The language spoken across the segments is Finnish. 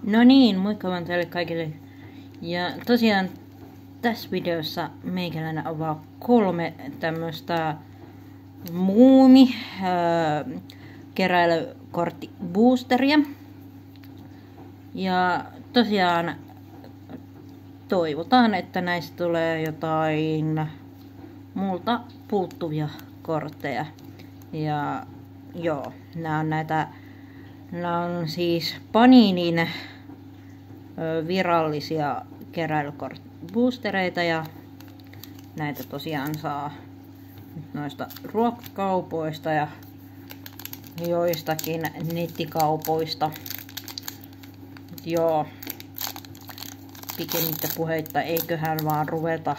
No niin, moikka vaan teille kaikille. Ja tosiaan tässä videossa meikäläinen avaa 3 tämmöstä keräilykortti boosteria. Ja tosiaan toivotaan, että näistä tulee jotain multa puuttuvia kortteja. Ja joo, nämä on siis Paninin virallisia keräilykorttiboostereita ja näitä tosiaan saa noista ruokakaupoista ja joistakin nettikaupoista. Joo, pikemmittä puheitta, eiköhän vaan ruveta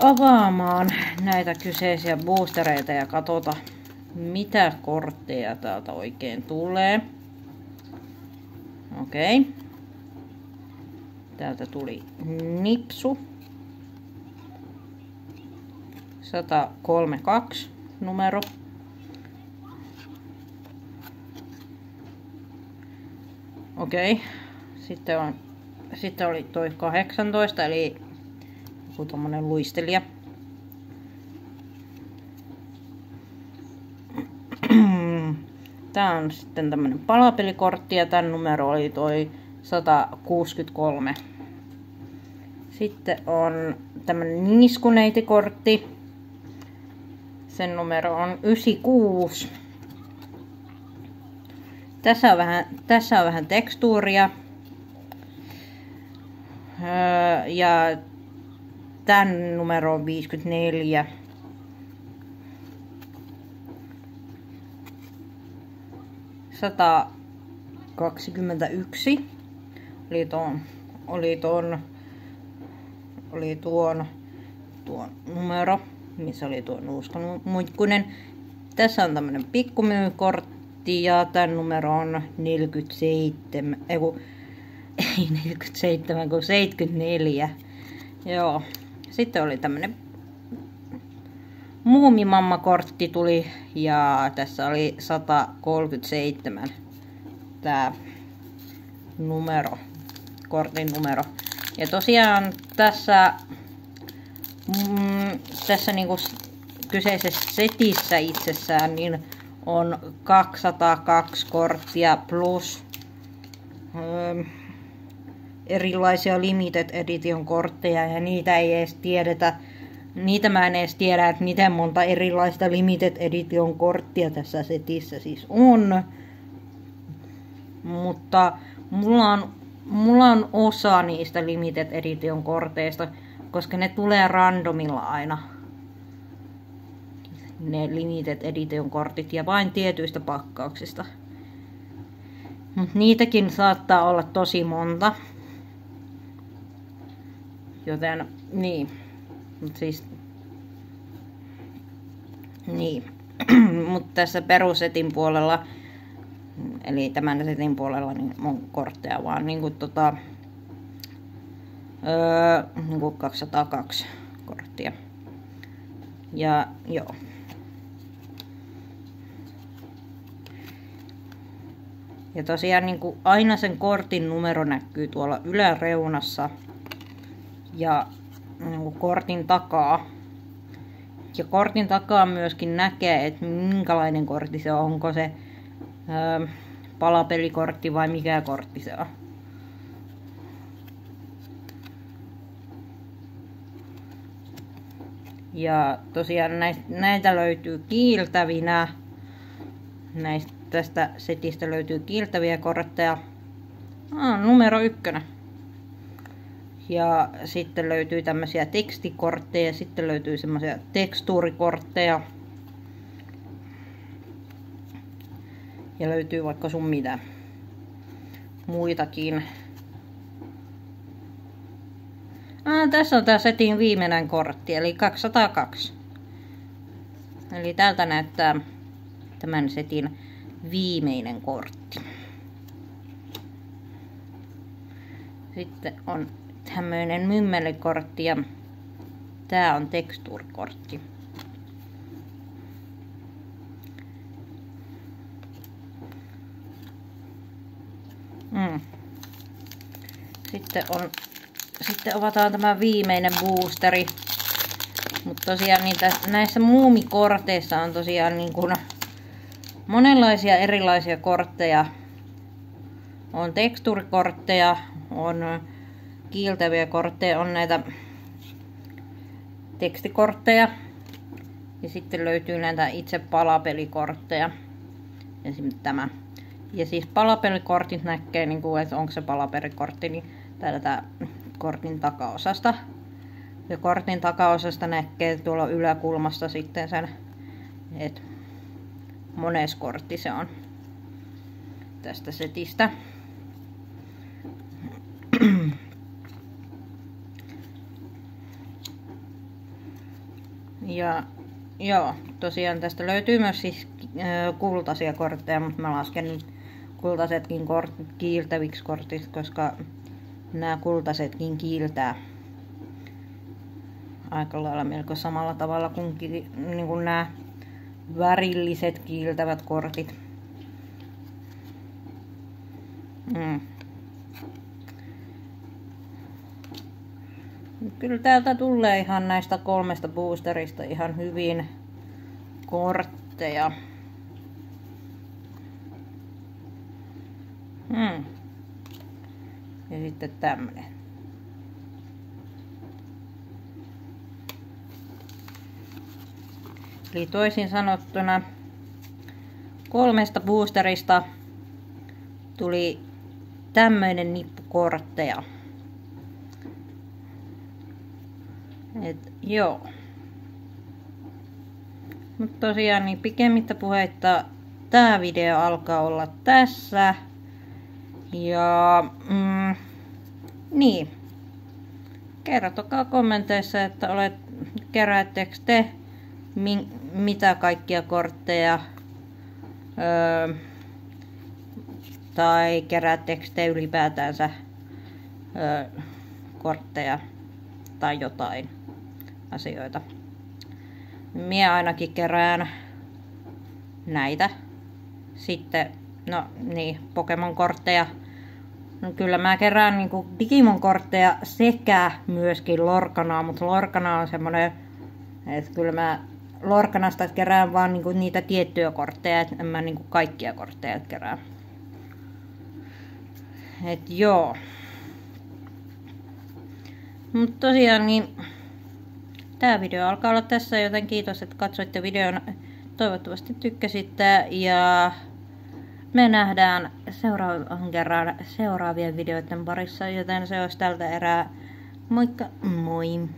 avaamaan näitä kyseisiä boostereita ja katsota, mitä kortteja täältä oikein tulee. Okei. Täältä tuli nipsu. 132 numero. Okei. Sitten oli toi 18, eli joku tommonen luistelija. Tää on sitten tämmönen palapelikortti ja tän numero oli toi 163. Sitten on tämmönen niskuneitikortti. Sen numero on 96. Tässä on vähän tekstuuria. Ja tän numero on 54. Sata 21 oli tuon numero, missä oli tuo nuuskamuikkunen. Tässä on tämmönen pikkumyykortti ja tämän numero on 47, ei 47, kun 74. Joo. Sitten oli tämmönen Muumimamma-kortti tuli ja tässä oli 137 tää numero, kortin numero. Ja tosiaan tässä niinku kyseisessä setissä itsessään niin on 202 korttia plus erilaisia limited edition kortteja ja niitä ei edes tiedetä. Niitä mä en edes tiedä, että miten monta erilaista limited edition korttia tässä setissä siis on. Mutta mulla on osa niistä limited edition korteista, koska ne tulee randomilla aina. Ne limited edition kortit ja vain tietyistä pakkauksista. Mut niitäkin saattaa olla tosi monta. Joten niin. Mutta tässä perusetin puolella, eli tämän setin puolella, niin on kortteja vaan niinku 202 korttia. Ja joo. Ja tosiaan niinku aina sen kortin numero näkyy tuolla yläreunassa ja niinku kortin takaa. Ja kortin takaa myöskin näkee, että minkälainen kortti se on. Onko se palapelikortti vai mikä kortti se on. Ja tosiaan näitä löytyy kiiltävinä. Tästä setistä löytyy kiiltäviä kortteja. Numero 1. Ja sitten löytyy tämmöisiä tekstikortteja, sitten löytyy semmoisia tekstuurikortteja. Ja löytyy vaikka sun mitä muitakin. Tässä on tää setin viimeinen kortti, eli 202. Eli täältä näyttää tämän setin viimeinen kortti. Sitten on tämmöinen mymmelikortti ja tää on tekstuurikortti. Sitten avataan tämä viimeinen boosteri. Mutta tosiaan näissä muumikorteissa on tosiaan niin kuin monenlaisia erilaisia kortteja. On teksturikortteja, on kiiltäviä kortteja, on näitä tekstikortteja. Ja sitten löytyy näitä itse palapelikortteja. Esimerkiksi tämä. Ja siis palapelikortit näkee, niin kuin, että onko se palapelikortti, niin täältä kortin takaosasta. Ja kortin takaosasta näkee tuolla yläkulmasta sitten sen, että mones kortti se on tästä setistä. Ja joo, tosiaan tästä löytyy myös siis kultaisia kortteja, mutta mä lasken nyt kultaisetkin kiiltäviksi kortiksi, koska nämä kultaisetkin kiiltää aika lailla melko samalla tavalla kuin, niin kuin nämä värilliset kiiltävät kortit. Kyllä täältä tulee ihan näistä 3 boosterista ihan hyvin kortteja. Ja sitten tämmönen. Eli toisin sanottuna 3 boosterista tuli tämmöinen nippu kortteja. Joo. Mutta tosiaan niin pikemmittä puheitta tää video alkaa olla tässä. Ja niin. Kertokaa kommenteissa, että keräättekö te mitä kaikkia kortteja tai keräättekö te ylipäätänsä kortteja tai jotain asioita. Minä ainakin kerään näitä. Sitten, no niin, Pokemon-kortteja. No kyllä mä kerään niinku Digimon-kortteja sekä myöskin Lorcanaa, mutta Lorcana on semmonen, että kyllä mä Lorcanasta kerään vaan niinku niitä tiettyjä kortteja, että en mä niinku kaikkia kortteja kerään. Et joo. Mutta tosiaan niin tää video alkaa olla tässä, joten kiitos, että katsoitte videon. Toivottavasti tykkäsitte ja me nähdään seuraavan kerran seuraavien videoiden parissa, joten se olisi tältä erää. Moikka moi!